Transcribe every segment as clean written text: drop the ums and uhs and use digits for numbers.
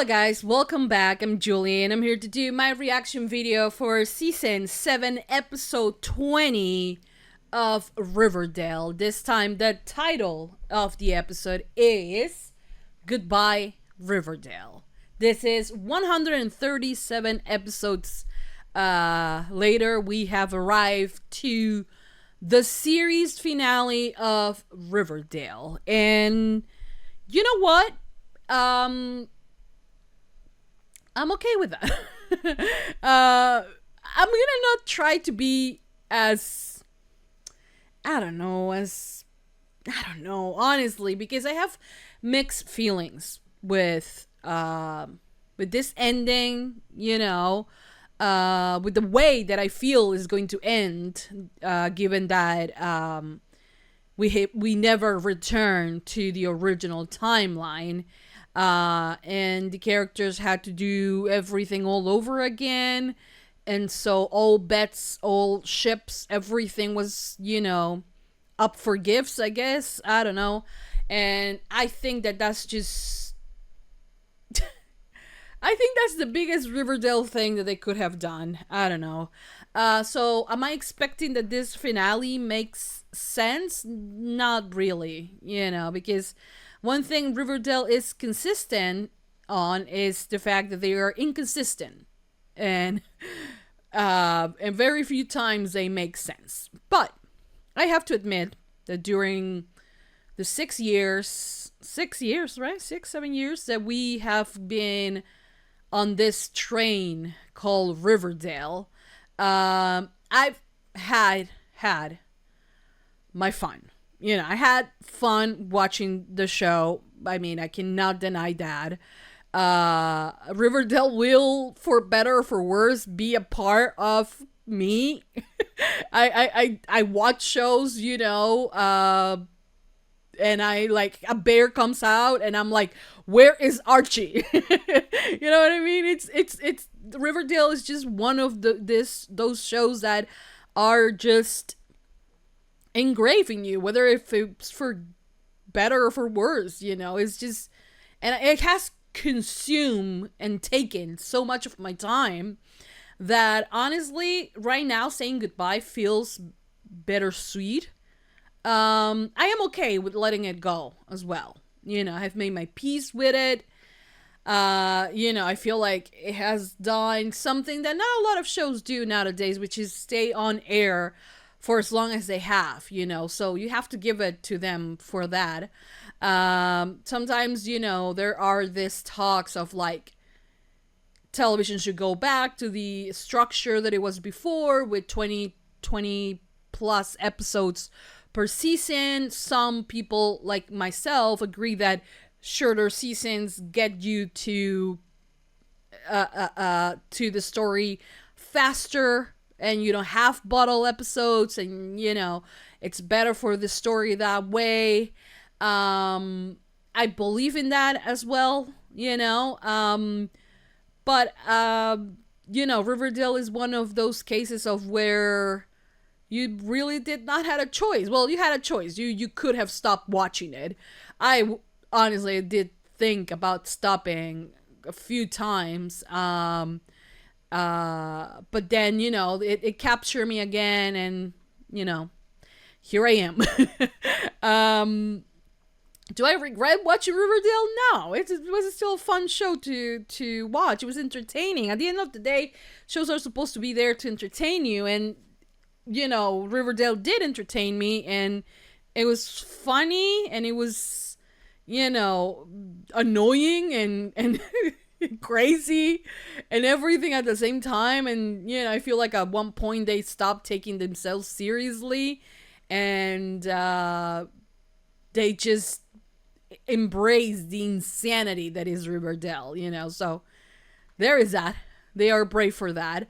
Hello guys, welcome back. I'm Julie and I'm here to do my reaction video for season 7 episode 20 of Riverdale. This time the title of the episode is Goodbye Riverdale. This is 137 episodes later. We have arrived to the series finale of Riverdale. And you know what? I'm okay with that. I'm gonna not try to be as I don't know, honestly, because I have mixed feelings with this ending, with the way that I feel is going to end, given that we never return to the original timeline. And the characters had to do everything all over again, and so all bets, all ships, everything was up for gifts, I guess. I don't know. And I think that that's just I think that's the biggest Riverdale thing that they could have done. I don't know. So am I expecting that this finale makes sense? Not really, because one thing Riverdale is consistent on is the fact that they are inconsistent, and very few times they make sense. But I have to admit that during the 6 years, right? 6, 7 years that we have been on this train called Riverdale, I've had my fun. I had fun watching the show. I mean, I cannot deny that. Riverdale will, for better or for worse, be a part of me. I watch shows, and I like a bear comes out, and I'm like, where is Archie? You know what I mean? It's Riverdale is just one of those shows that are just engraving you, whether if it's for better or for worse. It's just, and it has consumed and taken so much of my time that honestly right now saying goodbye feels bittersweet. I am okay with letting it go as well. I've made my peace with it. I feel like it has done something that not a lot of shows do nowadays, which is stay on air for as long as they have, so you have to give it to them for that. Sometimes, there are these talks of like television should go back to the structure that it was before, with 20 plus episodes per season. Some people like myself agree that shorter seasons get you to the story faster, and you don't have bottle episodes, and it's better for the story that way. I believe in that as well. But Riverdale is one of those cases of where you really did not have a choice. Well, you had a choice. You could have stopped watching it. I honestly did think about stopping a few times. But then, it captured me again, and, here I am. Do I regret watching Riverdale? No, it was still a fun show to watch. It was entertaining. At the end of the day, shows are supposed to be there to entertain you, and, Riverdale did entertain me, and it was funny, and it was, annoying and crazy and everything at the same time. And I feel like at one point they stopped taking themselves seriously, and they just embrace the insanity that is Riverdale. So there is that. They are brave for that.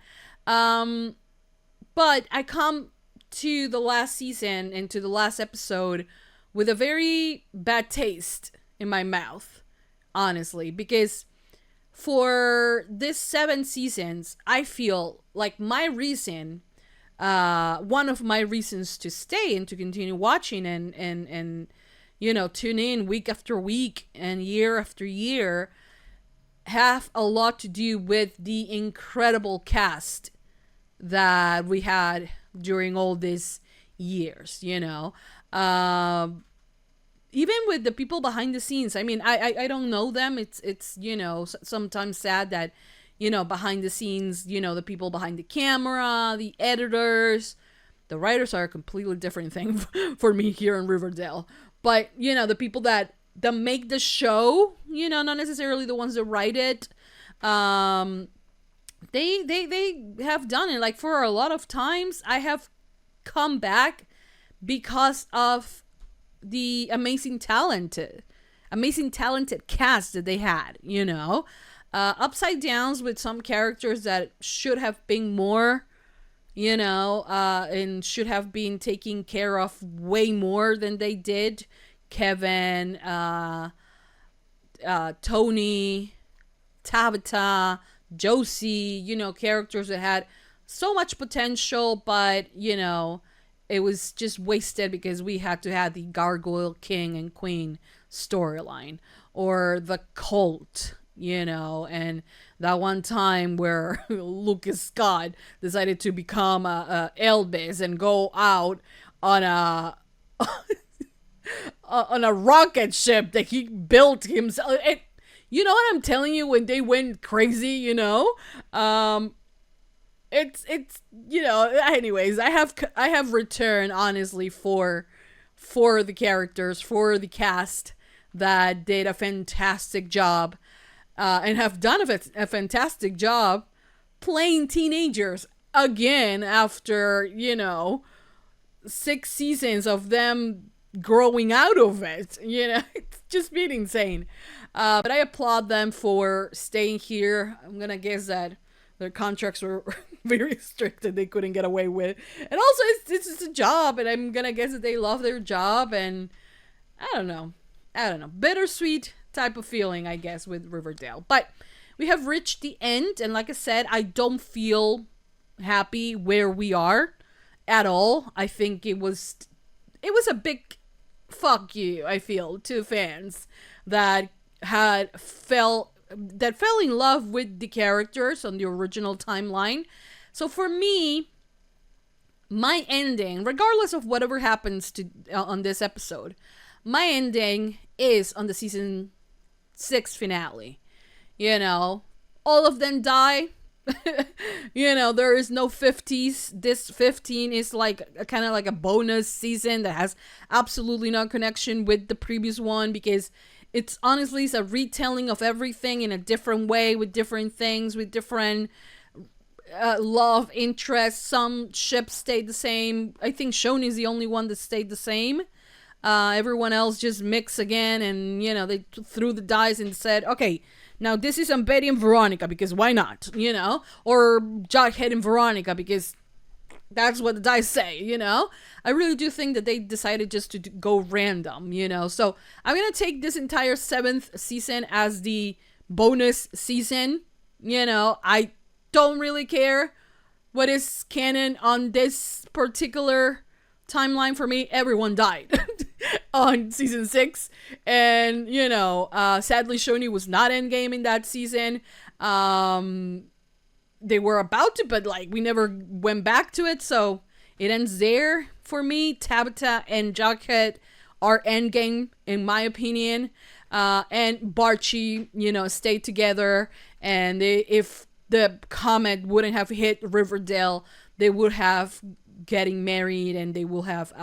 But I come to the last season and to the last episode with a very bad taste in my mouth, honestly, because for this 7 seasons, I feel like my reason, one of my reasons to stay and to continue watching and tune in week after week and year after year have a lot to do with the incredible cast that we had during all these years, even with the people behind the scenes. I mean, I don't know them. It's sometimes sad that behind the scenes, the people behind the camera, the editors, the writers are a completely different thing for me here in Riverdale. But the people that make the show, not necessarily the ones that write it. They have done it. Like, for a lot of times I have come back because of the amazing talented cast that they had, upside downs with some characters that should have been more, and should have been taken care of way more than they did. Kevin, Tony, Tabitha, Josie, characters that had so much potential, but, it was just wasted because we had to have the Gargoyle King and Queen storyline, or the cult, and that one time where Lucas Scott decided to become a Elvis and go out on a on a rocket ship that he built himself. You know what I'm telling you? When they went crazy, it's anyways, I have returned, honestly, for the characters, for the cast that did a fantastic job, and have done a fantastic job playing teenagers again after 6 seasons of them growing out of it. It's just been insane. But I applaud them for staying here. I'm gonna guess that their contracts were very strict and they couldn't get away with. And also, it's just a job, and I'm gonna guess that they love their job. And I don't know, bittersweet type of feeling, I guess, with Riverdale. But we have reached the end, and like I said, I don't feel happy where we are at all. I think it was a big fuck you, I feel, to fans that fell in love with the characters on the original timeline. So for me, my ending, regardless of whatever happens to on this episode, my ending is on the season 6 finale. All of them die. There is no 50s. This 15 is like kind of like a bonus season that has absolutely no connection with the previous one, because it's honestly a retelling of everything in a different way, with different things, with different love interests. Some ships stayed the same. I think Shoni is the only one that stayed the same. Everyone else just mixed again, and they threw the dice and said, okay, now this is on Betty and Veronica, because why not, or Jughead and Veronica, because that's what the dice say, I really do think that they decided just to go random, so I'm gonna take this entire 7th season as the bonus season. I don't really care what is canon on this particular timeline. For me, everyone died on season 6, and sadly Shoni was not endgame in that season. They were about to, but we never went back to it, so it ends there for me. Tabitha and Jughead are endgame, in my opinion, and Barchi stayed together, and if the comet wouldn't have hit Riverdale, they would have getting married, and they will have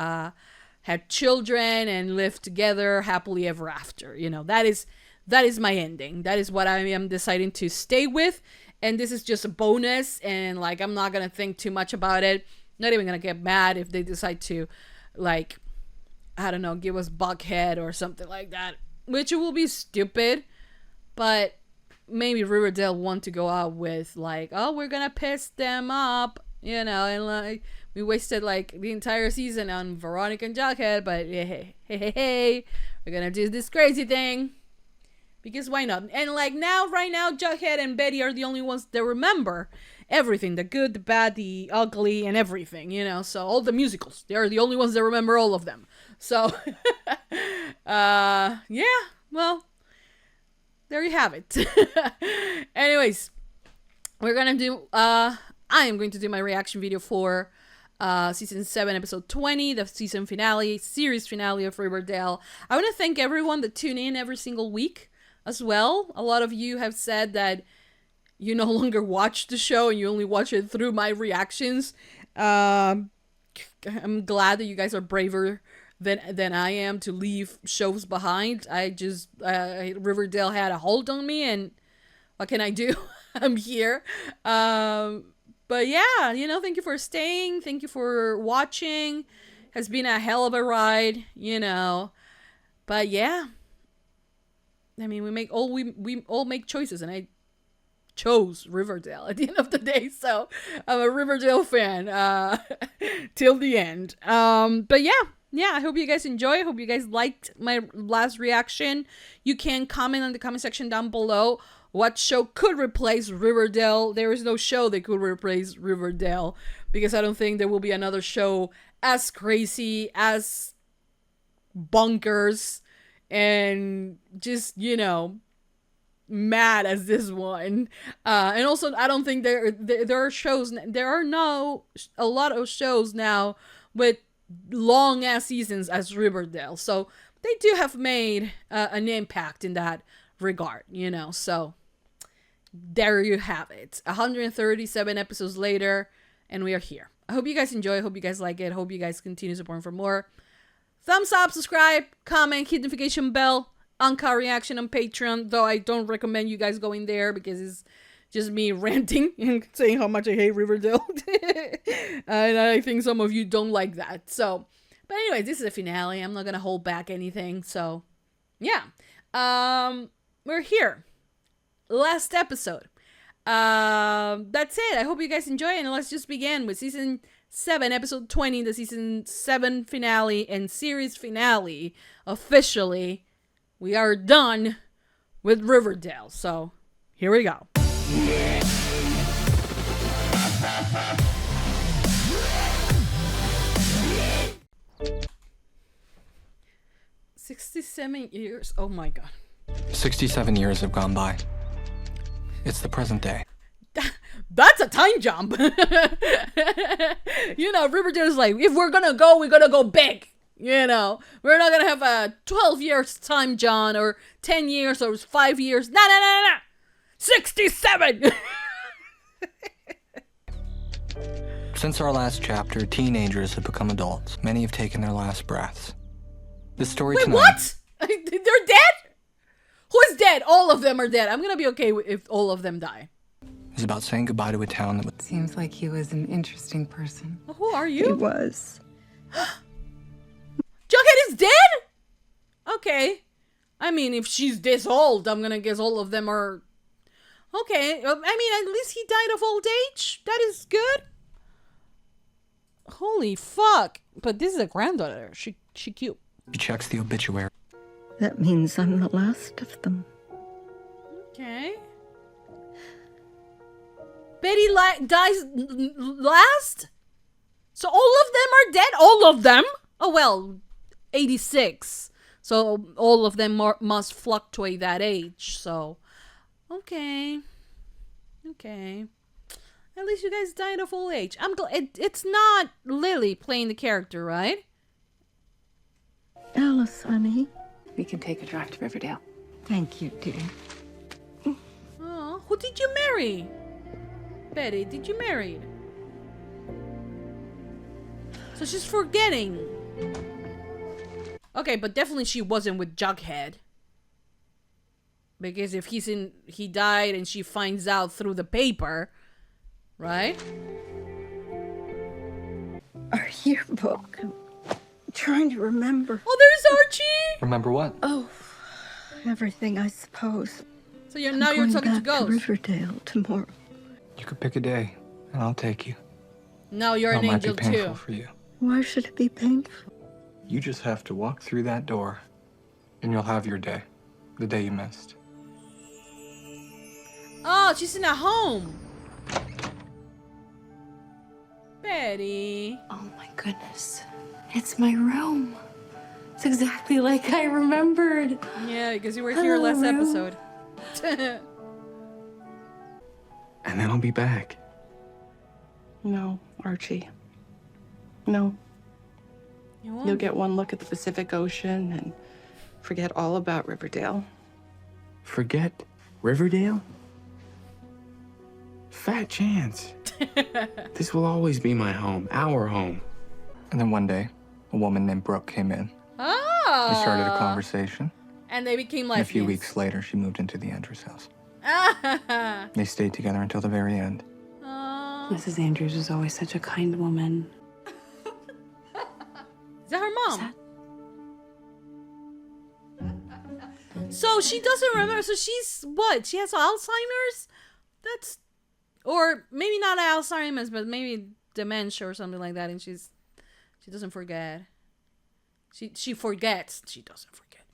had children and lived together happily ever after. That is my ending. That is what I am deciding to stay with, and this is just a bonus, and I'm not gonna think too much about it. Not even gonna get mad if they decide to I don't know, give us Buckhead or something like that, which will be stupid. But maybe Riverdale want to go out with oh, we're gonna piss them up, and we wasted the entire season on Veronica and Jughead, but hey, we're gonna do this crazy thing, because why not? And right now, Jughead and Betty are the only ones that remember everything, the good, the bad, the ugly, and everything, so all the musicals, they're the only ones that remember all of them. So yeah, well, there you have it. Anyways, we're gonna do I am going to do my reaction video for season 7 episode 20, the season finale, series finale of Riverdale. I want to thank everyone that tune in every single week as well. A lot of you have said that you no longer watch the show and you only watch it through my reactions. I'm glad that you guys are braver than I am to leave shows behind. Riverdale had a hold on me, and what can I do? I'm here. But yeah, you know, thank you for staying. Thank you for watching. Has been a hell of a ride, you know. But yeah, I mean, we all make choices, and I chose Riverdale at the end of the day, so I'm a Riverdale fan till the end. But yeah, I hope you guys enjoy. I hope you guys liked my last reaction. You can comment on the comment section down below what show could replace Riverdale. There is no show that could replace Riverdale, because I don't think there will be another show as crazy, as bonkers, and just, you know, mad as this one. And also, I don't think there are shows, there are no a lot of shows now with long ass seasons as Riverdale, so they do have made an impact in that regard, you know. So there you have it, 137 episodes later, and we are here. I hope you guys enjoy. I hope you guys like it. I hope you guys continue supporting for more. Thumbs up, subscribe, comment, hit the notification bell. Uncut reaction on Patreon, though I don't recommend you guys going there because it's just me ranting and saying how much I hate Riverdale. And I think some of you don't like that. So, but anyway, this is a finale. I'm not gonna hold back anything. So, yeah. We're here. Last episode. That's it. I hope you guys enjoy, and let's just begin with season 7, episode 20, the season 7 finale and series finale. Officially, we are done with Riverdale. So, here we go. 67 years. Oh my god. 67 years have gone by. It's the present day. That's a time jump. You know, Riverdale's like, if we're gonna go big. You know, we're not gonna have a 12 years time jump or 10 years or 5 years. No. 67. Since our last chapter, teenagers have become adults. Many have taken their last breaths. The story Wait, tonight... what? They're dead? Who's dead? All of them are dead. I'm gonna be okay if all of them die. ...is about saying goodbye to a town that was... Seems like he was an interesting person. Well, who are you? He was. Jughead is dead? Okay. I mean, if she's this old, I'm gonna guess all of them are... Okay. I mean, at least he died of old age. That is good. Holy fuck. But this is a granddaughter. She cute. He checks the obituary. That means I'm the last of them. Okay. Betty dies last? So all of them are dead? All of them? Oh, well, 86. So all of them must fluctuate that age. So, okay. Okay. At least you guys died of old age. I'm glad it's not Lili playing the character, right? Alice, honey. We can take a drive to Riverdale. Thank you, dear. Oh, who did you marry? Betty, did you marry? So she's forgetting. Okay, but definitely she wasn't with Jughead. Because if he died and she finds out through the paper, right? Our yearbook. I'm trying to remember. Oh, there's Archie! Remember what? Oh, everything, I suppose. So now you're talking to Going ghosts. back to Riverdale tomorrow. You could pick a day, and I'll take you. Now you're an It might be angel painful too. for you. Why should it be painful? You just have to walk through that door, and you'll have your day. The day you missed. Oh, she's in a home. Betty. Oh my goodness. It's my room. It's exactly like I remembered. Yeah, because you were here last Hello, room. episode. And then I'll be back. No, Archie. No. You'll get one look at the Pacific Ocean and forget all about Riverdale. Forget Riverdale? Fat chance. This will always be my home, our home. And then one day, a woman named Brooke came in. Oh. They started a conversation. And they became And lesbians. a few weeks later, she moved into the Andrews house. They stayed together until the very end. Mrs. Andrews was always such a kind woman. Is that her mom? So she doesn't remember. So she's what? She has Alzheimer's? That's, or maybe not Alzheimer's, but maybe dementia or something like that. And she doesn't forget. She forgets. She doesn't forget.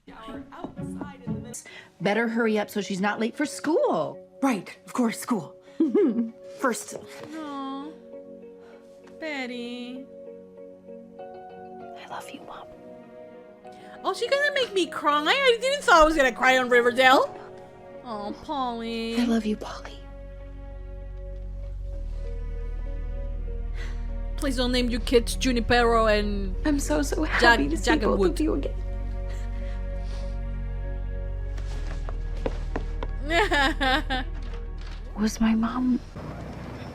Better hurry up so she's not late for school. Right, of course, school. First. Aw, Betty. I love you, Mom. Oh, she's gonna make me cry. I didn't thought I was gonna cry on Riverdale. Oh, Polly. I love you, Polly. Please don't name your kids Junipero and I'm so happy to see Jack and both Wood. of you again. Was my mom...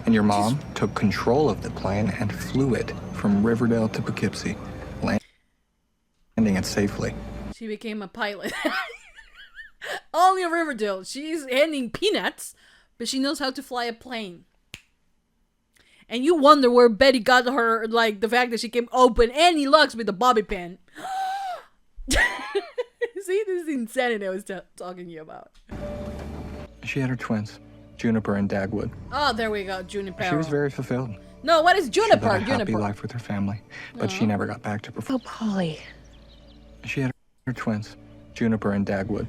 And your mom took control of the plane and flew it from Riverdale to Poughkeepsie, landing it safely. She became a pilot. Only in Riverdale. She's handing peanuts, but she knows how to fly a plane. And you wonder where Betty got her, like, the fact that she can open any locks with a bobby pin. See, this is insanity I was talking to you about. She had her twins, Juniper and Dagwood. Oh, there we go, Juniper. She was very fulfilled. No, what is She led Juniper? a happy Juniper. life with her family, but she never got back to Oh, perform. Polly. She had her twins, Juniper and Dagwood.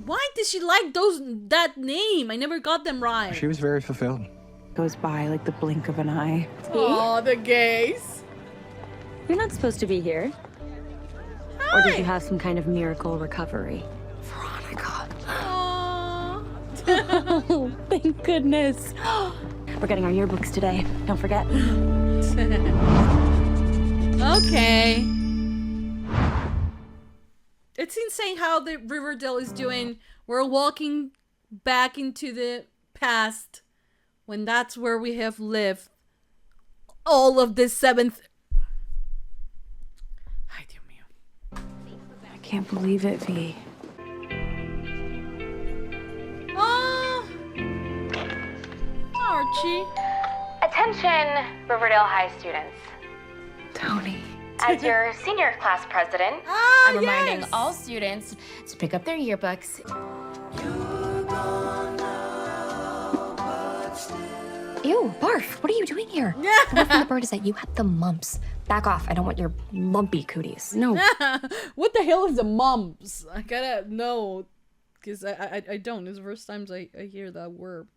Why did she like that name? I never got them right. She was very fulfilled. Goes by like the blink of an eye. Oh, the gays. You're not supposed to be here. Hi. Or did you have some kind of miracle recovery? Veronica. Aw. Oh, thank goodness. We're getting our yearbooks today. Don't forget. Okay. It's insane how the Riverdale is doing. We're walking back into the past when that's where we have lived all of this seventh. Ay, Dios mío. I can't believe it, V. Oh, Archie. Attention, Riverdale High students. Tony. As your senior class president, Ah, I'm reminding yes. all students to pick up their yearbooks. Ew, barf. What are you doing here? The word from the bird is that you had the mumps. Back off. I don't want your lumpy cooties. No. What the hell is the mumps? I gotta know, because I don't. It's the first times I hear that word.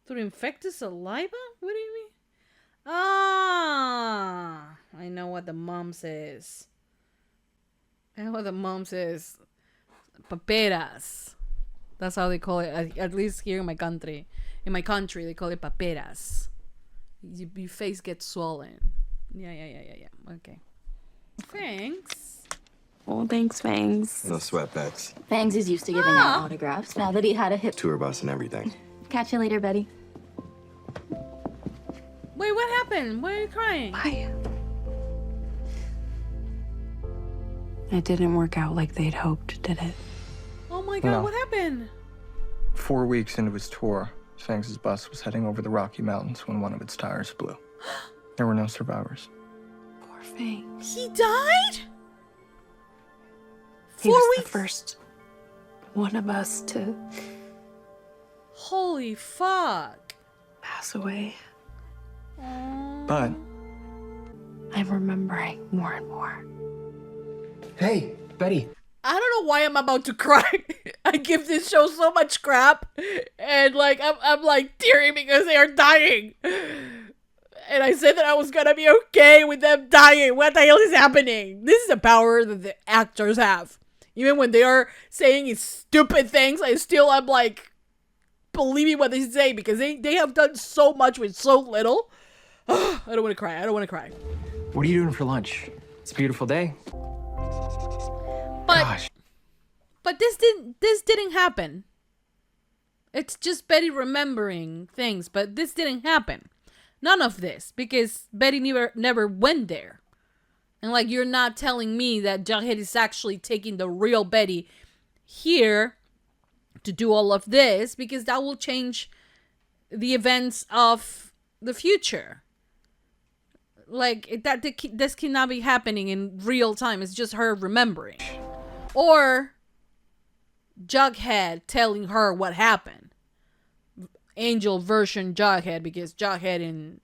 To infect the saliva? What do you mean? Ah, I know what the mumps is. I know what the mumps is. Paperas. That's how they call it. At least here in my country. In my country, they call it paperas. Your face gets swollen. Yeah. Okay. Thanks. Oh, thanks, Fangs. No sweat, Bets. Fangs is used to giving out autographs now that he had a hip. Tour bus and everything. Catch you later, Betty. Wait, what happened? Why are you crying? Why? It didn't work out like they'd hoped, did it? Oh my god, No. what happened? 4 weeks into his tour, Fangs' bus was heading over the Rocky Mountains when one of its tires blew. There were no survivors. Poor Fangs. He died? He 4 was weeks? the first one of us to Holy fuck. pass away. But I'm remembering more and more. Hey, Betty. I don't know why I'm about to cry. I give this show so much crap. And like I'm like tearing because they are dying. And I said that I was gonna be okay with them dying. What the hell is happening? This is the power that the actors have. Even when they are saying stupid things, I'm like believing what they say because they have done so much with so little. I don't want to cry. I don't want to cry. What are you doing for lunch? It's a beautiful day. But this didn't happen. It's just Betty remembering things, but this didn't happen. None of this, because Betty never went there. And like, you're not telling me that Jughead is actually taking the real Betty here to do all of this, because that will change the events of the future. Like, this cannot be happening in real time. It's just her remembering. Or Jughead telling her what happened. Angel version Jughead, because Jughead in...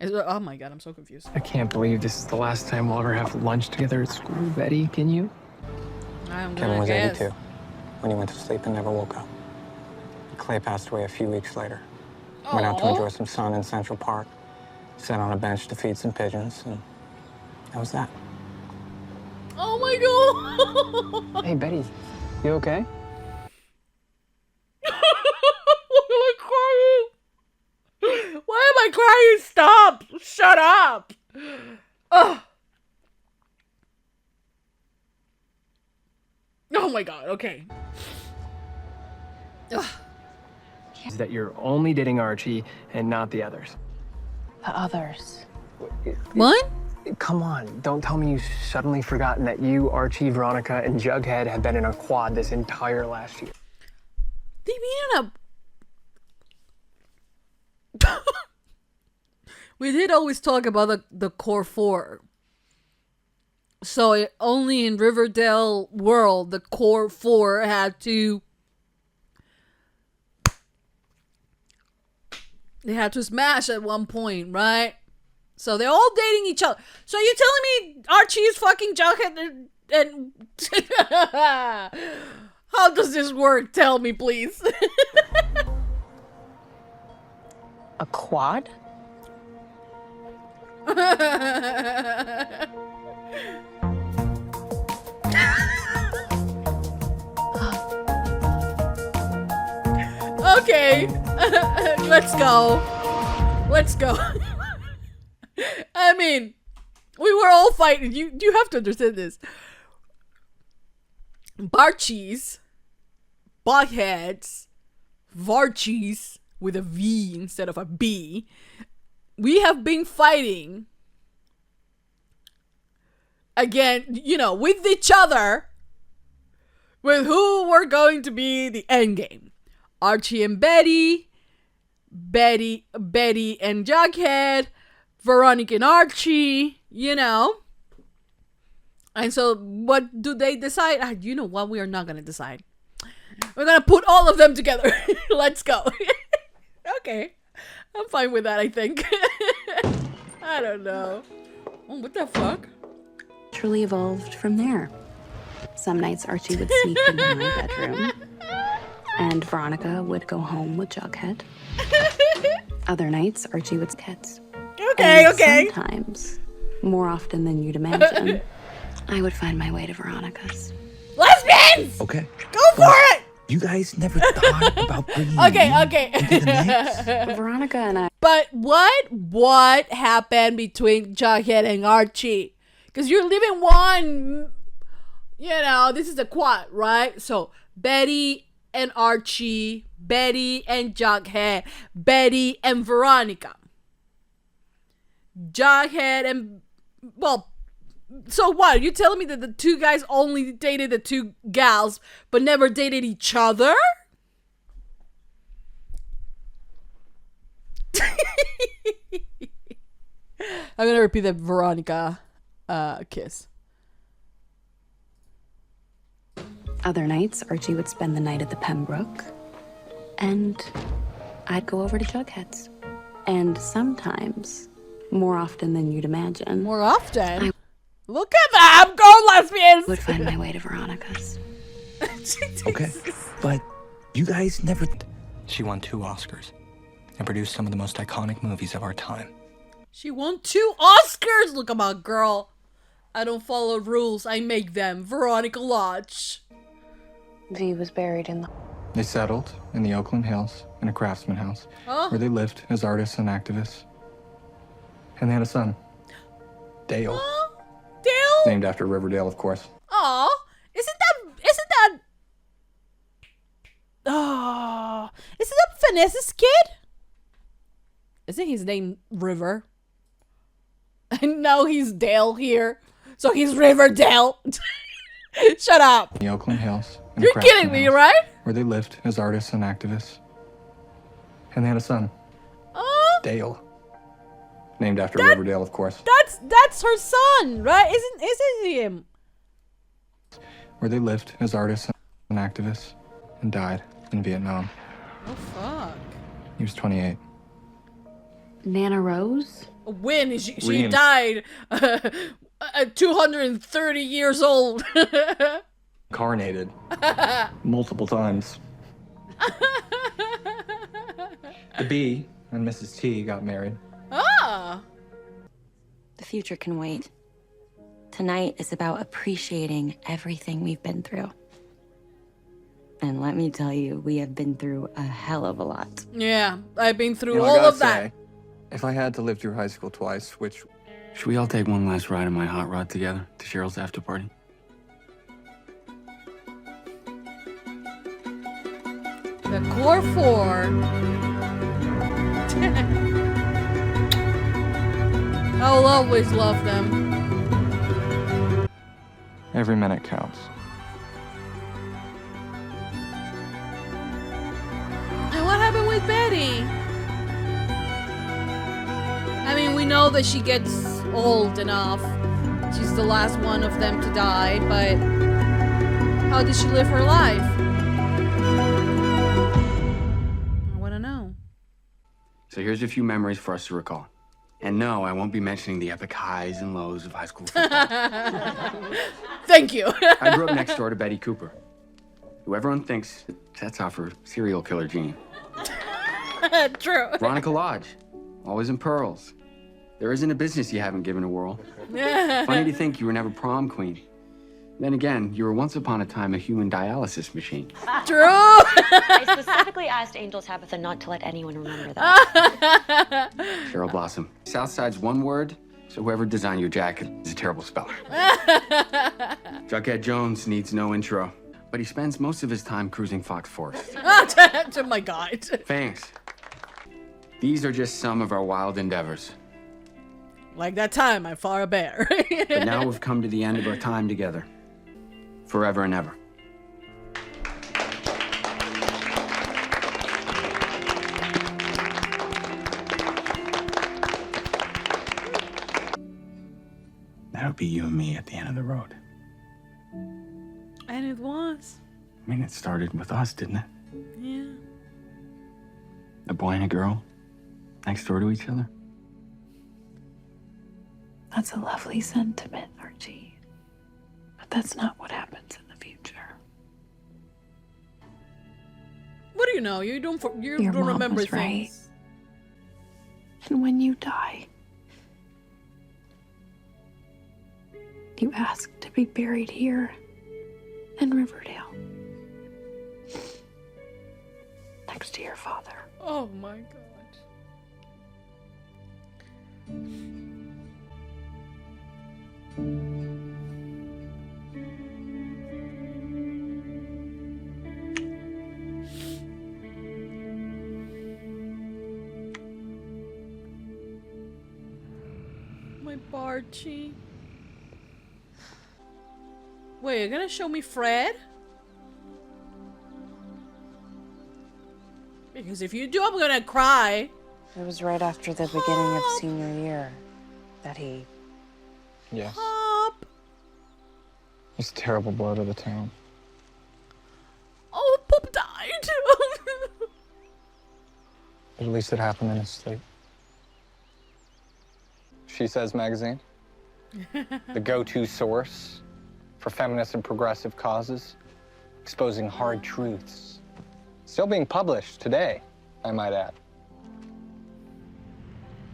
Oh my god, I'm so confused. I can't believe this is the last time we'll ever have lunch together at school, Betty. Can you? Kevin was 82 when he went to sleep and never woke up. Clay passed away a few weeks later. Went out to enjoy some sun in Central Park. Sat on a bench to feed some pigeons, and that was that. Oh my god! Hey, Betty, you okay? Why am I crying? Stop! Shut up! Ugh. Oh my god, okay. Ugh. Is that you're only dating Archie and not the others. The others. What? Come on, don't tell me you've suddenly forgotten that you, Archie, Veronica, and Jughead have been in a quad this entire last year. They've been in a... We did always talk about the core four. So only in Riverdale world, the core four had to... They had to smash at one point, right? So they're all dating each other. So you're telling me Archie is fucking Jughead and how does this work? Tell me, please. A quad? Okay. Let's go. Let's go. I mean, we were all fighting. You have to understand this. Barchies, Bugheads, Varchies with a V instead of a B. We have been fighting again, you know, with each other, with who were going to be the endgame. Archie and Betty, Betty and Jughead, Veronica and Archie, you know. And so what do they decide? You know what? We are not going to decide. We're going to put all of them together. Let's go. Okay. I'm fine with that, I think. I don't know. Oh, what the fuck? Truly evolved from there. Some nights Archie would sneak into my bedroom, and Veronica would go home with Jughead. Other nights Archie would kids. Okay, and okay. Sometimes, more often than you'd imagine, I would find my way to Veronica's. Lesbians! Okay. Go for it! You guys never thought about bringing Okay. into the mix? Veronica and I. But what happened between Jughead and Archie? Because you're living one, you know, this is a quad, right? So Betty and Archie, Betty and Jughead, Betty and Veronica. Jughead and, well, so what? Are you telling me that the two guys only dated the two gals, but never dated each other? I'm gonna repeat the Veronica kiss. Other nights, Archie would spend the night at the Pembroke, and I'd go over to Jughead's. And sometimes, more often than you'd imagine. More often? Look at them! Go lesbians! Would find my way to Veronica's. Okay, but you guys never... She won 2 Oscars and produced some of the most iconic movies of our time. She won 2 Oscars! Look at my girl. I don't follow rules, I make them. Veronica Lodge. V was buried in the... They settled in the Oakland Hills in a craftsman house where they lived as artists and activists. And they had a son, Dale. Dale? Named after Riverdale, of course. Aw, isn't that Vanessa's kid? Isn't his name River? And now he's Dale here. So he's Riverdale. Shut up. The Oakland Hills. You're kidding me, right? Where they lived as artists and activists. And they had a son, Dale. Named after Riverdale, of course. That's her son, right? Isn't him? Where they lived as artists and activists and died in Vietnam. Oh, fuck. He was 28. Nana Rose? When she died 230 years old. Incarnated. Multiple times. The B and Mrs. T got married. Ah. The future can wait. Tonight is about appreciating everything we've been through. And let me tell you, we have been through a hell of a lot. Yeah, I've been through You know, all I gotta of that. say, if I had to live through high school twice, which... Should we all take one last ride in my hot rod together to Cheryl's after party? The core 4. I'll always love them. Every minute counts. And what happened with Betty? I mean, we know that she gets old enough. She's the last one of them to die, but how did she live her life? I want to know. So here's a few memories for us to recall. And no, I won't be mentioning the epic highs and lows of high school football. Thank you. I grew up next door to Betty Cooper, who everyone thinks sets off her serial killer gene. True. Veronica Lodge, always in pearls. There isn't a business you haven't given a whirl. Funny to think you were never prom queen. Then again, you were once upon a time a human dialysis machine. True. I specifically asked Angel Tabitha not to let anyone remember that. Cheryl Blossom. Southside's one word, so whoever designed your jacket is a terrible speller. Jughead Jones needs no intro, but he spends most of his time cruising Fox Forest. Oh my God. Thanks. These are just some of our wild endeavors. Like that time I fought a bear. But now we've come to the end of our time together. Forever and ever. That'll be you and me at the end of the road. And it was. I mean, it started with us, didn't it? Yeah. A boy and a girl next door to each other. That's a lovely sentiment, Archie. But that's not what happens in the future. What do you know? You don't Your don't mom remember was right. things. And when you die, you ask to be buried here in Riverdale. Next to your father. Oh my God. My Archie. Wait, you're gonna show me Fred? Because if you do, I'm gonna cry. It was right after the beginning of senior year that he... Yes. Pop. It's a terrible blow to the town. Oh, Pop died. But at least it happened in his sleep. She Says magazine, the go-to source for feminist and progressive causes, exposing hard truths. Still being published today, I might add.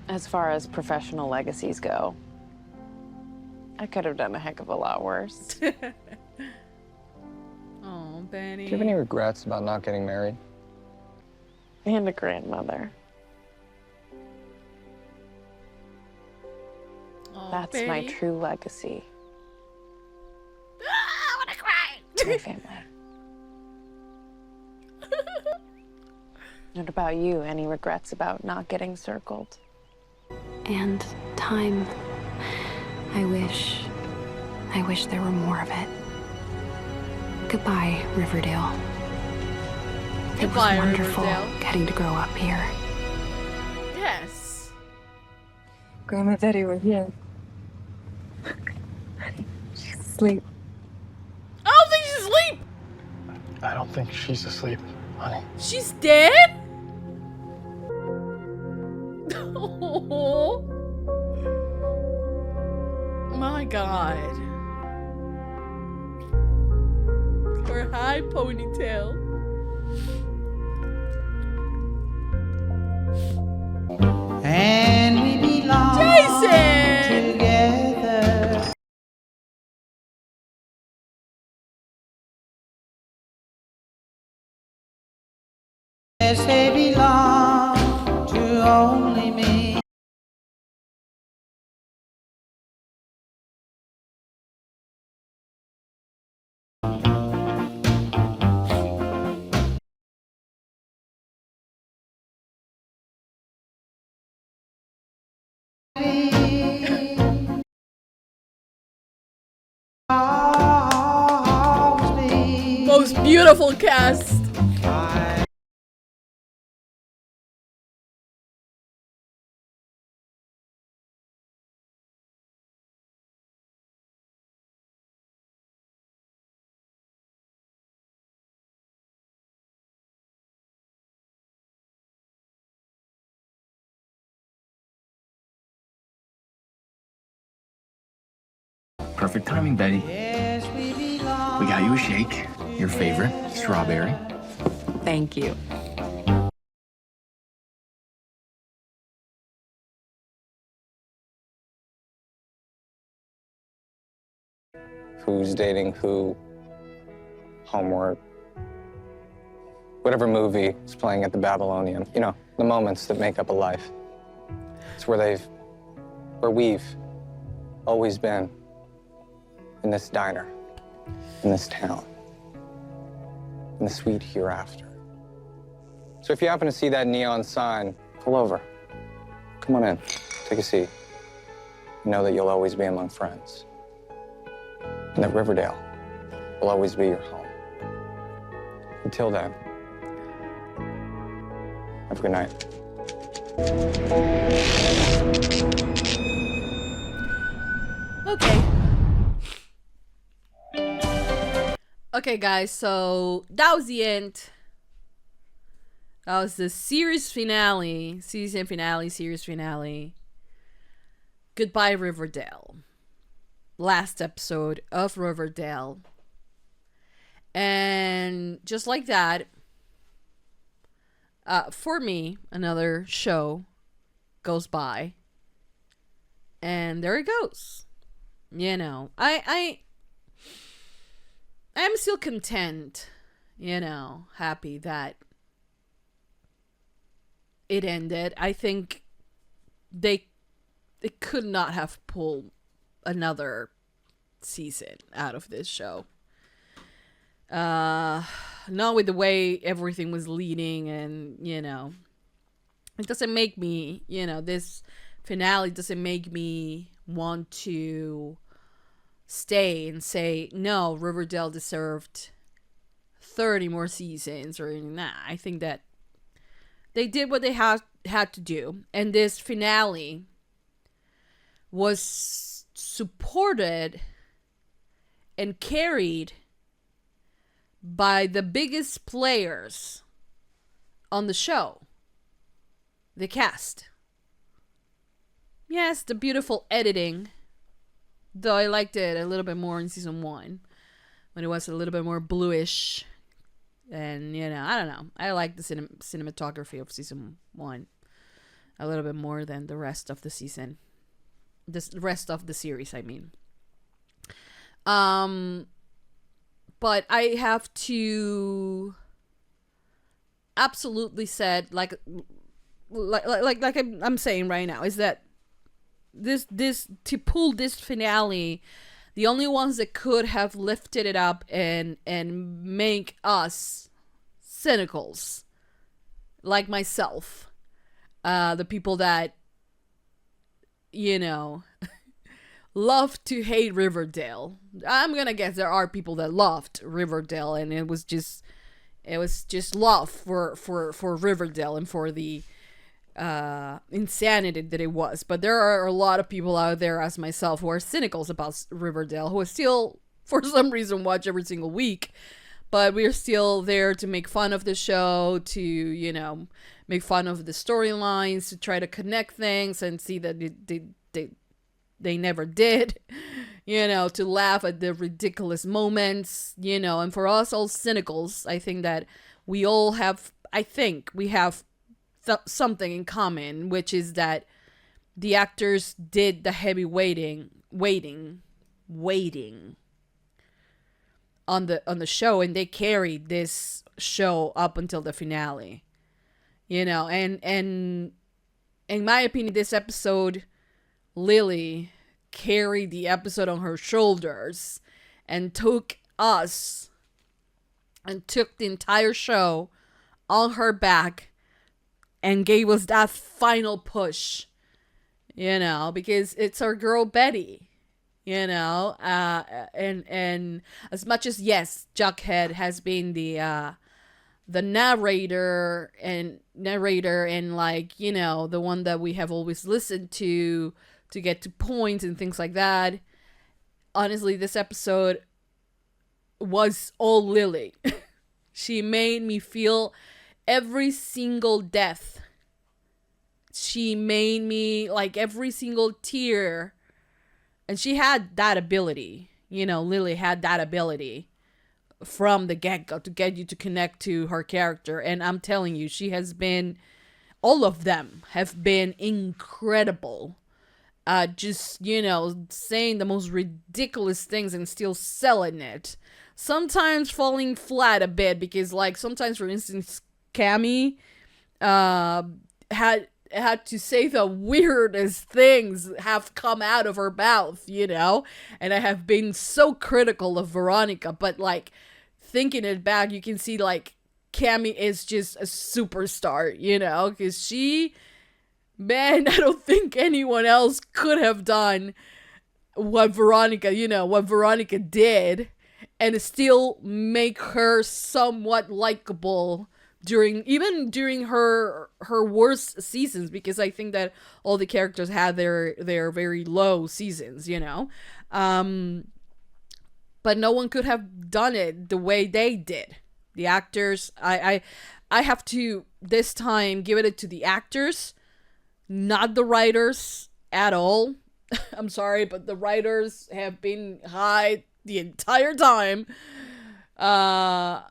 As far as professional legacies go, I could have done a heck of a lot worse. Oh, Benny. Do you have any regrets about not getting married? And a grandmother. Oh, That's Benny. my true legacy. I want to cry. My family. What about you? Any regrets about not getting circled? And time. I wish there were more of it. Goodbye, Riverdale. Goodbye, it was wonderful Riverdale. getting to grow up here. Yes. Grandma and Daddy were here. She's asleep. I don't think she's asleep. I don't think she's asleep, honey. She's dead? Oh my god. Her high ponytail. And we belong Jason! together. Yes, they belong to only me. Most beautiful cast. Perfect timing, Betty. Yes, we belong. We got you a shake. Your favorite, strawberry. Thank you. Who's dating who, homework, whatever movie is playing at the Babylonian. You know, the moments that make up a life. It's where we've always been, in this diner, in this town, in the sweet hereafter. So if you happen to see that neon sign, pull over. Come on in, take a seat. Know that you'll always be among friends. And that Riverdale will always be your home. Until then, have a good night. Okay. Okay, guys, so that was the end. That was the series finale, season finale, series finale. Goodbye, Riverdale. Last episode of Riverdale. And just like that, for me, another show goes by. And there it goes. You know, I am still content, you know, happy that it ended. I think they could not have pulled another season out of this show. Not with the way everything was leading, and you know, it doesn't make me, you know, this finale doesn't make me want to stay and say, no, Riverdale deserved 30 more seasons, or nah. I think that they did what they had to do, and this finale was supported and carried by the biggest players on the show, the cast. Yes, the beautiful editing, though I liked it a little bit more in season 1 when it was a little bit more bluish, and you know, I don't know, I like the cinematography of season 1 a little bit more than the rest of the season, the rest of the series, I mean. But I have to absolutely said, like I'm saying right now, is that this to pull this finale, the only ones that could have lifted it up and make us cynicals like myself, the people that, you know, love to hate Riverdale. I'm gonna guess there are people that loved Riverdale, and it was just love for Riverdale and for the insanity that it was. But there are a lot of people out there, as myself, who are cynicals about Riverdale, who are still, for some reason, watch every single week. But we're still there to make fun of the show, to, you know, make fun of the storylines, to try to connect things and see that they never did, you know, to laugh at the ridiculous moments, you know. And for us all cynicals, I think that we all have, something in common, which is that the actors did the heavy waiting on the show, and they carried this show up until the finale, you know. And in my opinion, this episode, Lili carried the episode on her shoulders and took the entire show on her back and gave us that final push, you know, because it's our girl Betty, you know. And as much as, yes, Jughead has been the narrator and like, you know, the one that we have always listened to get to points and things like that, honestly, this episode was all Lili. She made me feel every single death. She made me, like, every single tear. And she had that ability. You know, Lili had that ability from the get-go to get you to connect to her character. And I'm telling you, all of them have been incredible. Just, you know, saying the most ridiculous things and still selling it. Sometimes falling flat a bit because, like, sometimes, for instance, Cami had to say the weirdest things have come out of her mouth, you know? And I have been so critical of Veronica, but, like, thinking it back, you can see, like, Cami is just a superstar, you know? Because she... Man, I don't think anyone else could have done what Veronica did and still make her somewhat likable during her worst seasons, because I think that all the characters had their very low seasons, you know. But no one could have done it the way they did. The actors, I have to this time give it to the actors, not the writers at all. I'm sorry, but the writers have been high the entire time. And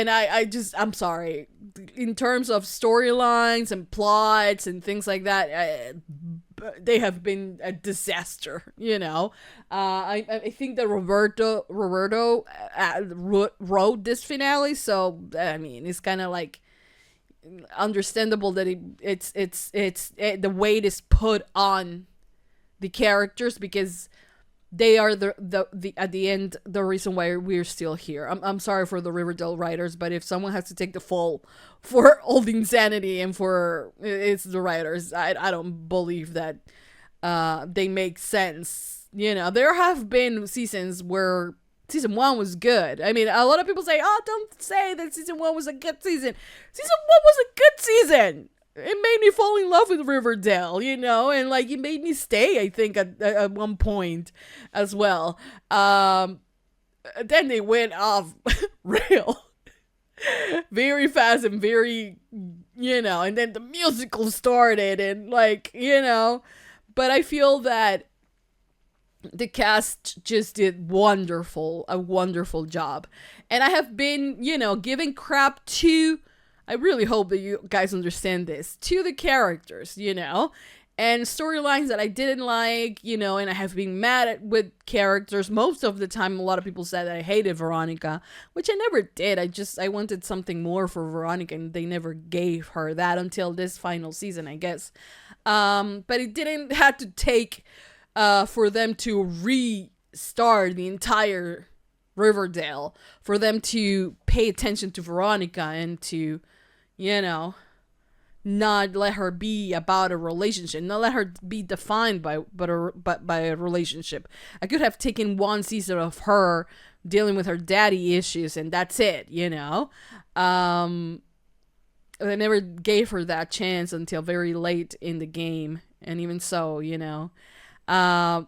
I'm sorry. In terms of storylines and plots and things like that, they have been a disaster, you know. I think that Roberto wrote this finale, so, I mean, it's kind of like understandable that it's the weight is put on the characters, because they are the at the end the reason why we're still here. I'm sorry for the Riverdale writers, but if someone has to take the fall for all the insanity and it's the writers. I don't believe that they make sense. You know, there have been seasons where Season 1 was good. I mean, a lot of people say, oh, don't say that Season 1 was a good season. Season 1 was a good season. It made me fall in love with Riverdale, you know, and, like, it made me stay, I think, at one point as well. Then they went off rail very fast and very, you know, and then the musical started and, like, you know, but I feel that the cast just did a wonderful job. And I have been, you know, giving crap to, I really hope that you guys understand this, to the characters, you know, and storylines that I didn't like, you know, and I have been mad at with characters. Most of the time, a lot of people said that I hated Veronica, which I never did. I wanted something more for Veronica, and they never gave her that until this final season, I guess. But it didn't have to take for them to restart the entire Riverdale, for them to pay attention to Veronica and to, you know, not let her be about a relationship, not let her be defined by a relationship. I could have taken one season of her dealing with her daddy issues and that's it, you know. They never gave her that chance until very late in the game, and even so, you know. But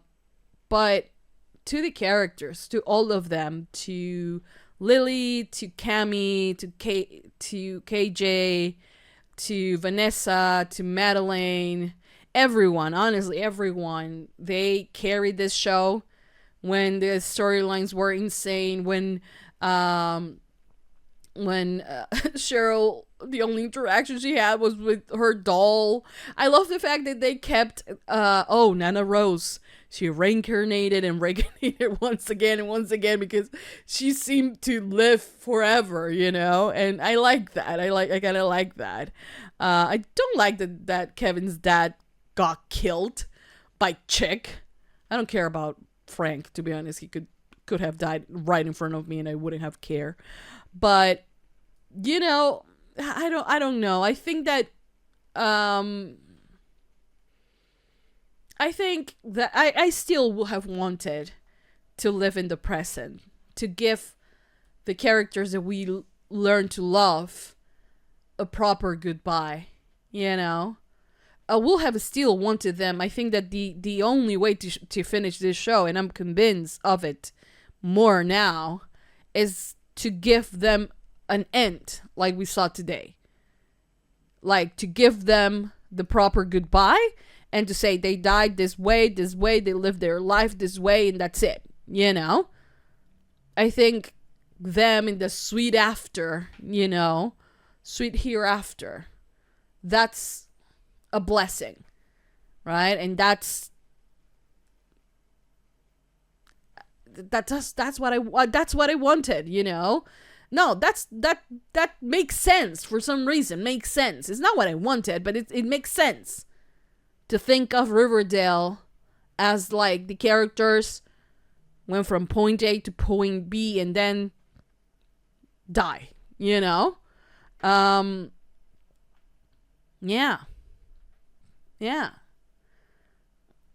to the characters, to all of them, to Lili, to Cami, to KJ, to Vanessa, to Madeline, everyone, honestly, everyone, they carried this show when the storylines were insane, when Cheryl, the only interaction she had was with her doll. I love the fact that they kept, Nana Rose. She reincarnated once again and once again because she seemed to live forever, you know? And I like that. I kind of like that. I don't like that Kevin's dad got killed by Chick. I don't care about Frank, to be honest. He could have died right in front of me and I wouldn't have cared. But, you know, I don't know. I think that, I think that I still would have wanted to live in the present, to give the characters that we learn to love a proper goodbye, you know? I will have still wanted them. I think that the only way to finish this show, and I'm convinced of it more now, is to give them an end like we saw today. Like, to give them the proper goodbye, and to say they died this way, they lived their life this way, and that's it, you know? I think them in the sweet after, you know, sweet hereafter, that's a blessing, right? And that's what I wanted, you know? No, that makes sense for some reason, makes sense. It's not what I wanted, but it makes sense. To think of Riverdale as like the characters went from point A to point B and then die, you know? Yeah.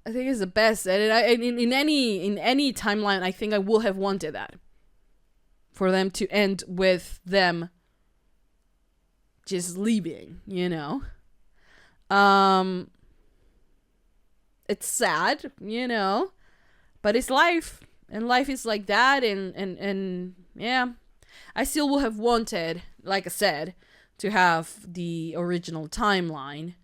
I think it's the best. And in any timeline, I think I will have wanted that. For them to end with them just leaving, you know? It's sad, you know, but it's life, and life is like that, and yeah, I still would have wanted, like I said, to have the original timeline,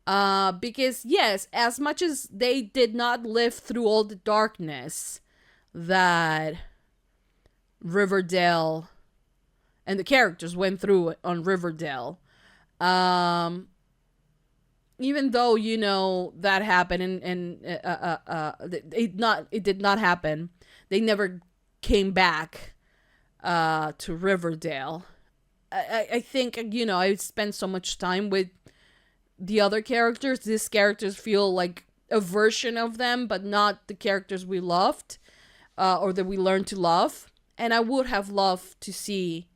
because yes, as much as they did not live through all the darkness that Riverdale and the characters went through on Riverdale, even though, you know, that happened and it did not happen. They never came back to Riverdale. I think, you know, I spent so much time with the other characters. These characters feel like a version of them, but not the characters we loved or that we learned to love. And I would have loved to see,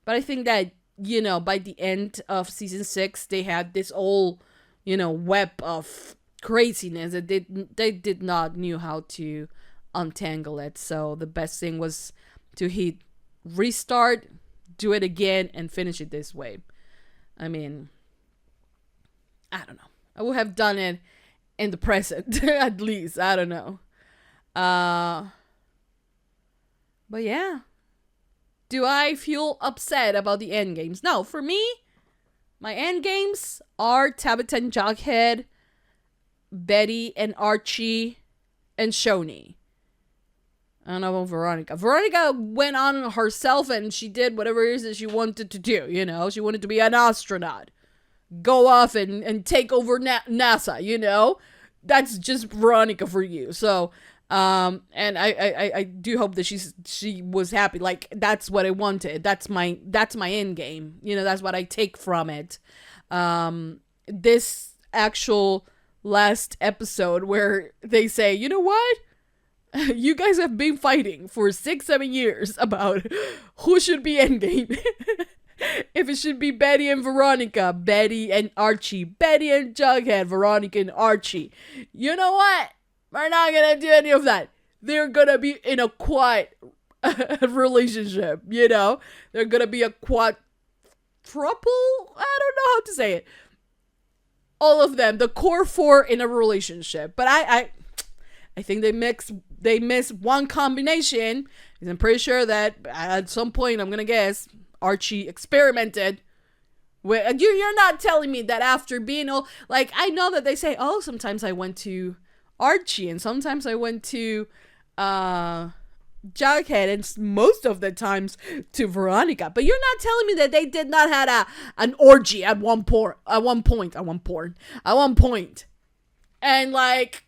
but I think that, you know, by the end of season 6, they had this whole, you know, web of craziness that they did not knew how to untangle it. So the best thing was to hit restart, do it again, and finish it this way. I mean, I don't know. I would have done it in the present, at least. I don't know. But yeah. Do I feel upset about the endgames? No, for me, my endgames are Tabitha and Jughead, Betty and Archie, and Shoni. I don't know about Veronica. Veronica went on herself and she did whatever it is that she wanted to do, you know? She wanted to be an astronaut. go off and take over NASA, you know? That's just Veronica for you. So, and I do hope that she was happy. Like, that's what I wanted. That's my end game. You know, that's what I take from it. This actual last episode where they say, you know what? You guys have been fighting for 6-7 years about who should be endgame. If it should be Betty and Veronica, Betty and Archie, Betty and Jughead, Veronica and Archie. You know what? We're not gonna do any of that. They're gonna be in a quad relationship, you know? They're gonna be a quadruple? I don't know how to say it. All of them, the core four in a relationship. But I think they miss one combination. I'm pretty sure that at some point, I'm gonna guess, Archie experimented with. You're not telling me that after being all, like, I know that they say, oh, sometimes I went to Archie and sometimes I went to Jughead and most of the times to Veronica, but you're not telling me that they did not had an orgy at one point, and like,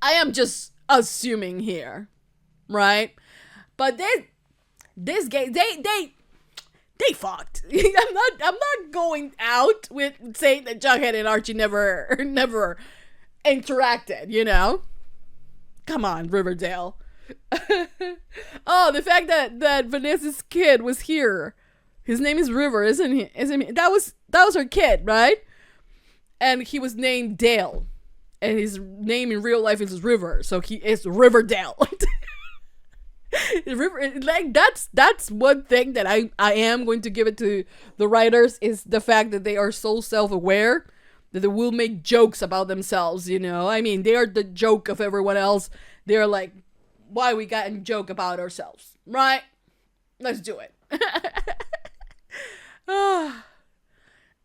I am just assuming here, right? But this game, they fucked. I'm not going out with saying that Jughead and Archie never interacted, you know? Come on, Riverdale. Oh, the fact that Vanessa's kid was here. His name is River, isn't he? That was her kid, right? And he was named Dale. And his name in real life is River, so he is Riverdale. Like, that's one thing that I am going to give it to the writers, is the fact that they are so self-aware that they will make jokes about themselves, you know? I mean, they are the joke of everyone else. They're like, why we got a joke about ourselves, right? Let's do it.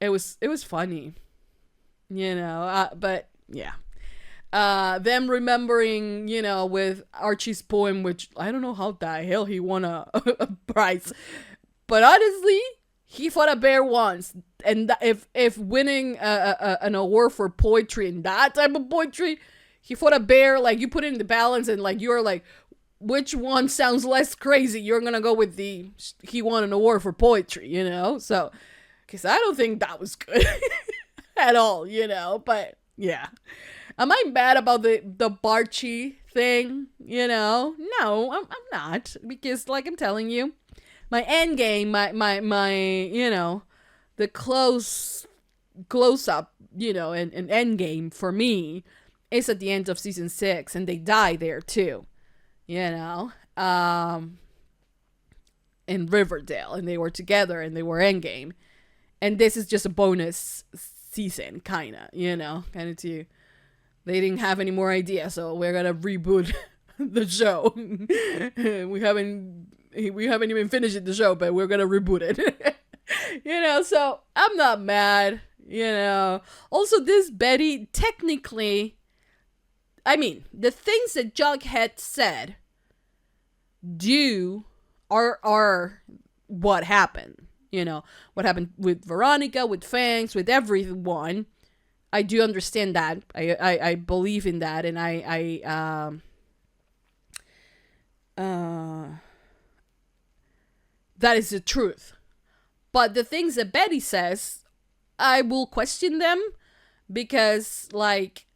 It was funny, you know, but yeah. Them remembering, you know, with Archie's poem, which I don't know how the hell he won a prize, but honestly, he fought a bear once, and if winning an award for poetry and that type of poetry, he fought a bear, like, you put it in the balance and like you're like, which one sounds less crazy? You're gonna go with he won an award for poetry, you know? So, because I don't think that was good at all, you know? But yeah. Am I mad about the Barchi thing? You know? No, I'm not. Because, like I'm telling you, my end game, my you know, the close up, you know, and end game for me is at the end of season 6, and they die there too. You know? In Riverdale, and they were together and they were endgame. And this is just a bonus season, kinda, you know? Kinda to, they didn't have any more ideas, so we're gonna reboot the show. we haven't even finished the show, but we're gonna reboot it. You know, so I'm not mad, you know. Also, this Betty, technically, I mean, the things that Jughead said are what happened. You know, what happened with Veronica, with Fangs, with everyone. I do understand that. I believe in that, and that is the truth. But the things that Betty says, I will question them, because, like,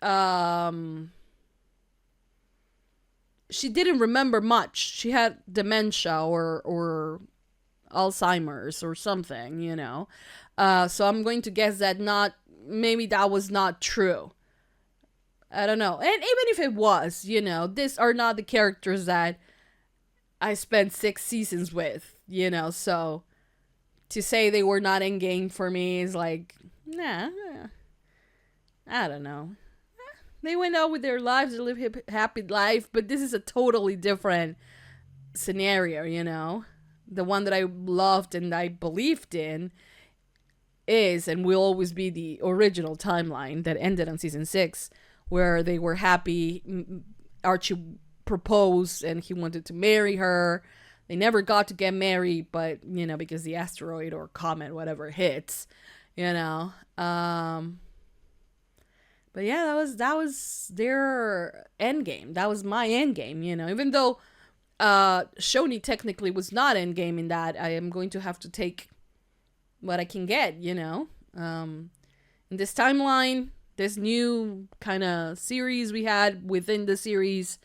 she didn't remember much. She had dementia or Alzheimer's or something, you know. So I'm going to guess that maybe that was not true. I don't know. And even if it was, you know, these are not the characters that I spent 6 seasons with, you know. So to say they were not in game for me is like, nah, I don't know. They went out with their lives, they live a happy life, but this is a totally different scenario, you know. The one that I loved and I believed in is and will always be the original timeline that ended on season 6, where they were happy. Archie proposed and he wanted to marry her. They never got to get married, but, you know, because the asteroid or comet, whatever, hits, you know. But yeah, that was their end game. That was my end game, you know. Even though Shoni technically was not end game in that, I am going to have to take what I can get, you know. In this timeline, this new kind of series we had within the series,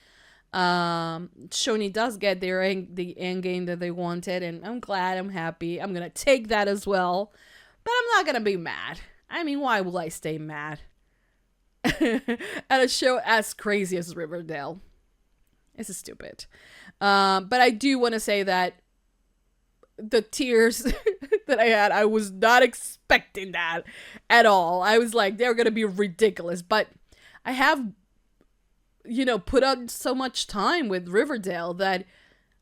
Shoni does get the end game that they wanted, and I'm glad, I'm happy. I'm gonna take that as well, but I'm not gonna be mad. I mean, why will I stay mad at a show as crazy as Riverdale? This is stupid. But I do want to say that the tears that I had, I was not expecting that at all. I was like, they're gonna be ridiculous, but I have, you know, put on so much time with Riverdale that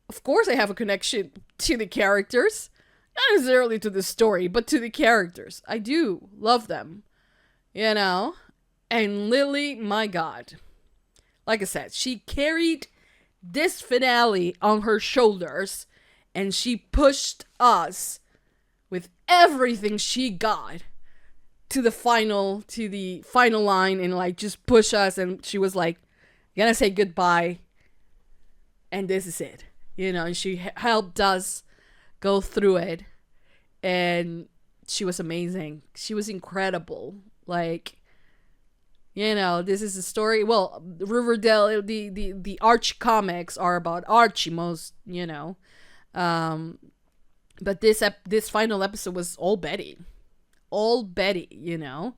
of course I have a connection to the characters, not necessarily to the story, but to the characters. I do love them, you know. And Lili, my God, like I said, she carried this finale on her shoulders, and she pushed us with everything she got to the final line, and like just push us. And she was like, "Gonna say goodbye, and this is it," you know. And she helped us go through it, and she was amazing. She was incredible. Like, you know, this is a story. Well, Riverdale, the Archie comics are about Archie most, you know. But this final episode was all Betty, you know,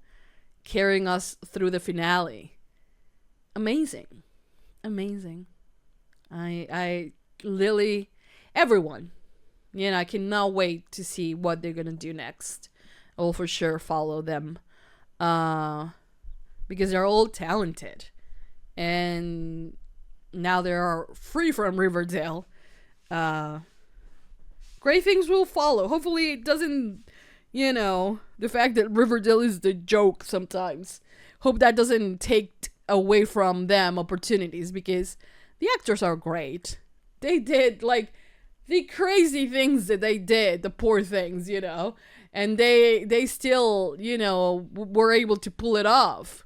carrying us through the finale. Amazing. I Lili, everyone, you know, I cannot wait to see what they're gonna do next. I will for sure follow them, because they're all talented, and now they are free from Riverdale. Great things will follow. Hopefully it doesn't, you know, the fact that Riverdale is the joke sometimes. Hope that doesn't take away from them opportunities, because the actors are great. They did like the crazy things that they did, the poor things, you know, and they still, you know, were able to pull it off.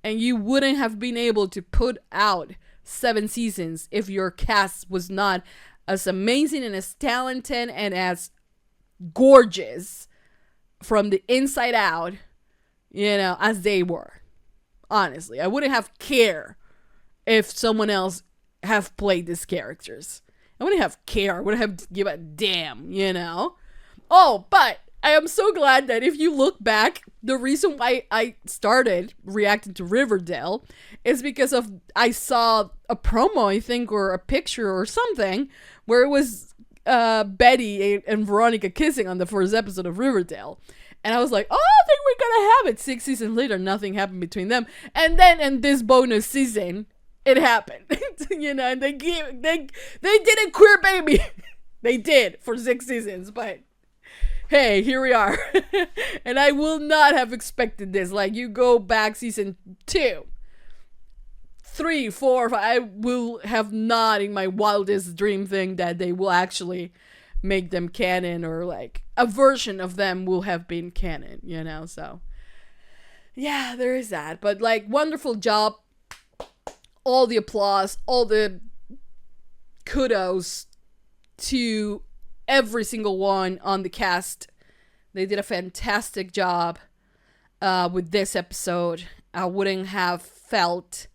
And you wouldn't have been able to put out 7 seasons if your cast was not as amazing and as talented and as gorgeous from the inside out, you know, as they were. Honestly, I wouldn't have cared if someone else have played these characters. I wouldn't have cared. I wouldn't have give a damn, you know. Oh, but I am so glad that if you look back, the reason why I started reacting to Riverdale is because of I saw a promo, I think, or a picture or something where it was Betty and Veronica kissing on the first episode of Riverdale. And I was like, oh, I think we're gonna have it. 6 seasons later, nothing happened between them. And then in this bonus season, it happened. You know, and they did a queer baby. They did for 6 seasons, but hey, here we are. And I will not have expected this. Like, you go back season 2, 3, 4, 5, I will have not in my wildest dream think that they will actually make them canon, or like a version of them will have been canon, you know. So yeah, there is that. But like, wonderful job, all the applause, all the kudos to every single one on the cast. They did a fantastic job with this episode. I wouldn't have felt,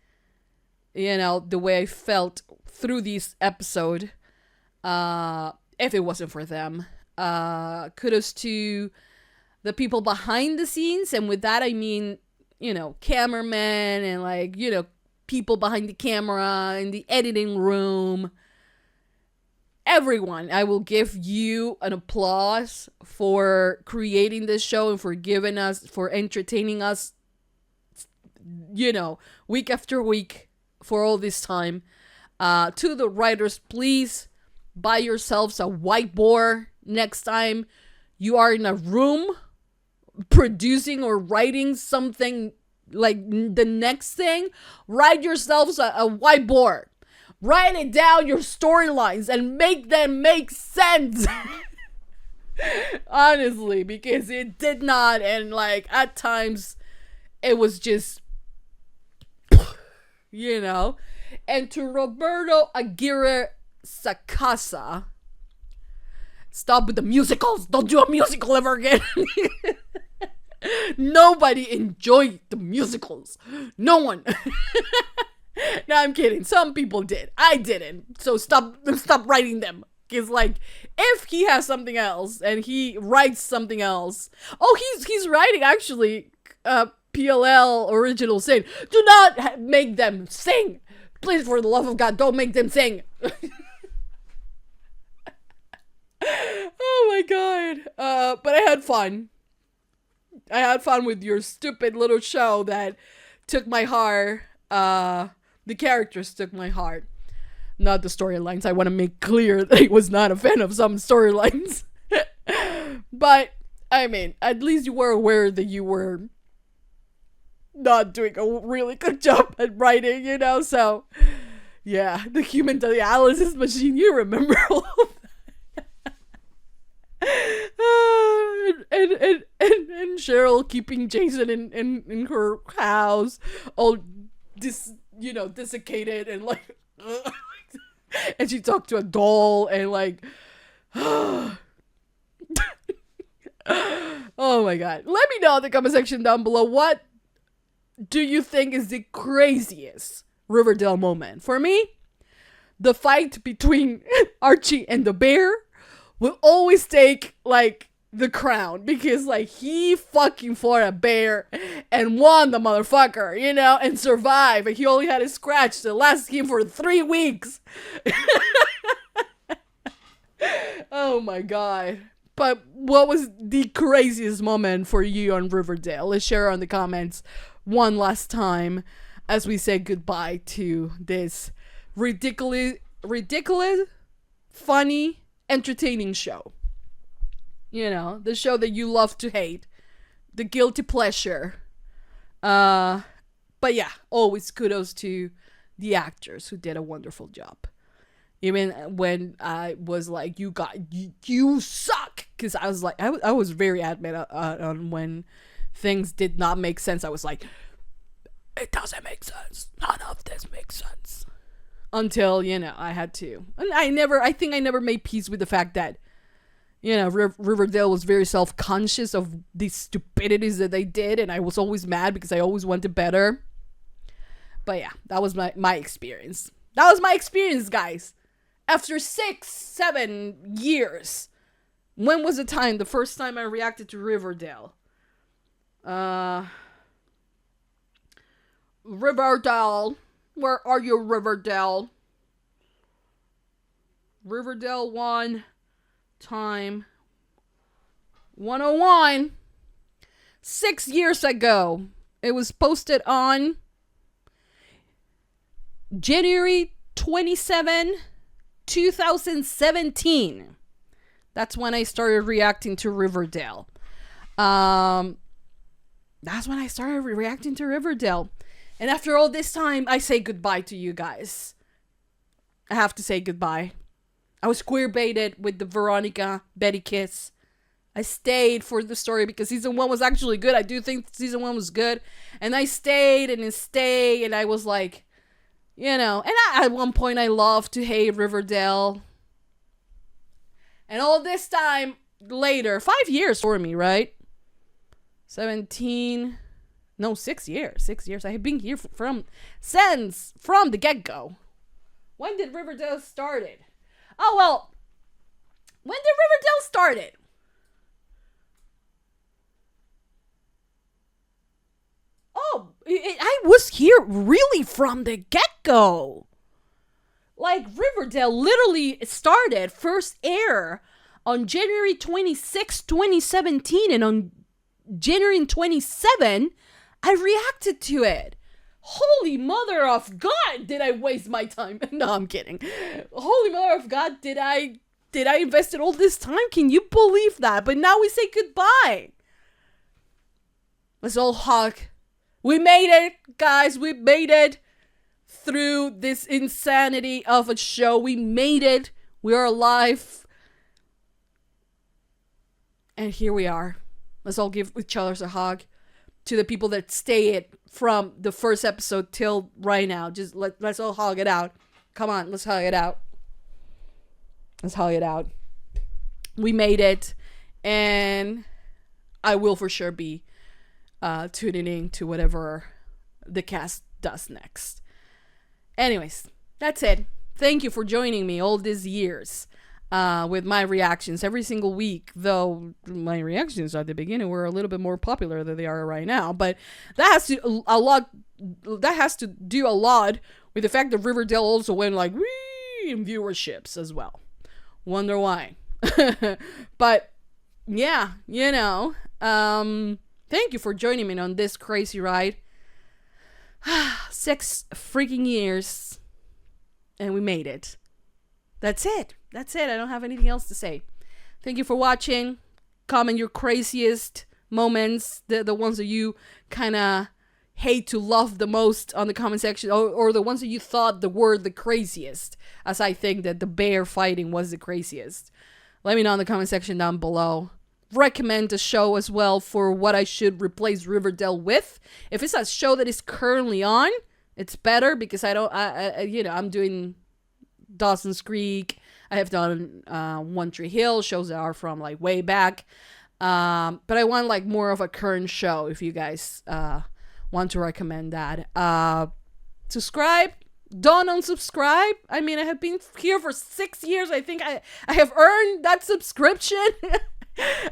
you know, the way I felt through this episode if it wasn't for them. Kudos to the people behind the scenes, and with that I mean, you know, cameramen and like, you know, people behind the camera in the editing room. Everyone, I will give you an applause for creating this show and for giving us, for entertaining us, you know, week after week for all this time. To the writers, please buy yourselves a whiteboard next time you are in a room producing or writing something like the next thing. Write yourselves a whiteboard. Write it down, your storylines, and make them make sense. Honestly, because it did not, and like at times it was just, you know. And to Roberto Aguirre Sacasa, stop with the musicals. Don't do a musical ever again. Nobody enjoyed the musicals. No one. No, I'm kidding. Some people did. I didn't. So stop writing them. Because like, if he has something else and he writes something else, he's writing actually PLL original saying, do not make them sing. Please, for the love of God, don't make them sing. Oh my God. But I had fun. I had fun with your stupid little show that took my heart. The characters took my heart. Not the storylines. I want to make clear that I was not a fan of some storylines. But, I mean, at least you were aware that you were not doing a really good job at writing, you know? So, yeah, the human dialysis machine, you remember all of that. And Cheryl keeping Jason in her house, all desiccated and like, and she talked to a doll and like, oh my God. Let me know in the comment section down below, what do you think is the craziest Riverdale moment? For me, the fight between Archie and the bear will always take like the crown, because like he fucking fought a bear and won the motherfucker, you know, and survived, and he only had a scratch that lasted him for 3 weeks. Oh my God. But what was the craziest moment for you on Riverdale? Let's share in the comments one last time as we say goodbye to this ridiculous, funny, entertaining show. You know, the show that you love to hate. The guilty pleasure. But yeah, always kudos to the actors who did a wonderful job. Even when I was like, you suck. Because I was like, I was very adamant on when things did not make sense. I was like, it doesn't make sense. None of this makes sense. Until, you know, I had to. And I think I never made peace with the fact that, you know, Riverdale was very self-conscious of the stupidities that they did, and I was always mad because I always wanted better. But yeah, that was my experience. That was my experience, guys. After 6-7 years, when was the first time I reacted to Riverdale? Riverdale. Where are you, Riverdale? Riverdale 1 time 101. 6 years ago. It was posted on January 27, 2017. That's when I started reacting to Riverdale. That's when I started reacting to Riverdale. And after all this time, I say goodbye to you guys. I have to say goodbye. I was queer baited with the Veronica Betty kiss. I stayed for the story because season 1 was actually good. I do think season 1 was good. And I stayed and and I was like, you know, and at one point I loved to hate Riverdale. And all this time later, 5 years for me, right? 17, no, 6 years. 6 years. I have been here from the get-go. When did Riverdale started? Oh, well, when did Riverdale started? Oh, I was here really from the get-go. Like, Riverdale literally started first air on January 26, 2017, and on January 27, I reacted to it. Holy mother of God, did I waste my time? No, I'm kidding. Holy mother of God, did I invest in all this time? Can you believe that? But now we say goodbye. Let's all hug. We made it, guys. We made it through this insanity of a show. We made it. We are alive. And here we are. Let's all give each other a hug. To the people that stay it from the first episode till right now. Just let's all hug it out. Come on, let's hug it out. Let's hug it out. We made it. And I will for sure be tuning in to whatever the cast does next. Anyways, that's it. Thank you for joining me all these years with my reactions every single week, though my reactions at the beginning were a little bit more popular than they are right now. But that has to do a lot with the fact that Riverdale also went like wee in viewerships as well. Wonder why. But yeah, you know, thank you for joining me on this crazy ride. 6 freaking years, and we made it. That's it. That's it. I don't have anything else to say. Thank you for watching. Comment your craziest moments, the ones that you kind of hate to love the most on the comment section, or the ones that you thought were the craziest, as I think that the bear fighting was the craziest. Let me know in the comment section down below. Recommend the show as well for what I should replace Riverdale with. If it's a show that is currently on, it's better because I'm doing Dawson's Creek. I have done One Tree Hill, shows that are from like way back. But I want like more of a current show if you guys want to recommend that. Subscribe. Don't unsubscribe. I mean, I have been here for 6 years. I think I have earned that subscription.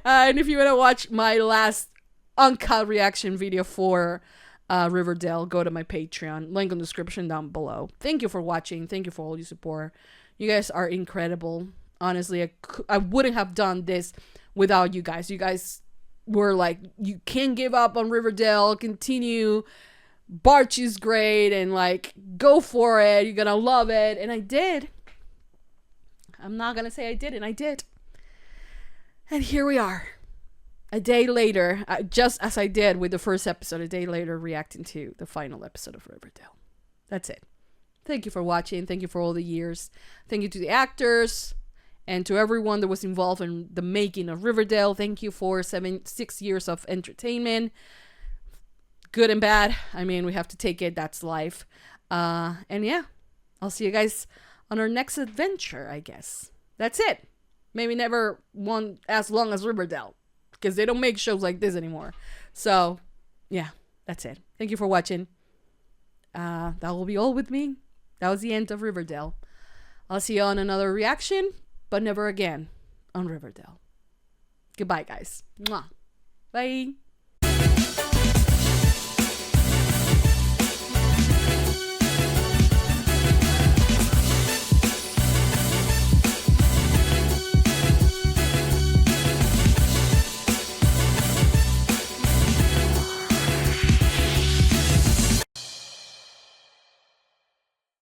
And if you want to watch my last uncut reaction video for Riverdale, go to my Patreon. Link in the description down below. Thank you for watching. Thank you for all your support. You guys are incredible. Honestly, I wouldn't have done this without you guys. You guys were like, you can't give up on Riverdale. Continue. Archie's great. And like, go for it. You're going to love it. And I did. I'm not going to say I didn't. I did. And here we are. A day later, just as I did with the first episode, a day later reacting to the final episode of Riverdale. That's it. Thank you for watching. Thank you for all the years. Thank you to the actors and to everyone that was involved in the making of Riverdale. Thank you for 6 years of entertainment. Good and bad. I mean, we have to take it. That's life. And yeah, I'll see you guys on our next adventure, I guess. That's it. Maybe never one as long as Riverdale, because they don't make shows like this anymore. So, yeah, that's it. Thank you for watching. That will be all with me. That was the end of Riverdale. I'll see you on another reaction, but never again on Riverdale. Goodbye, guys. Mwah. Bye.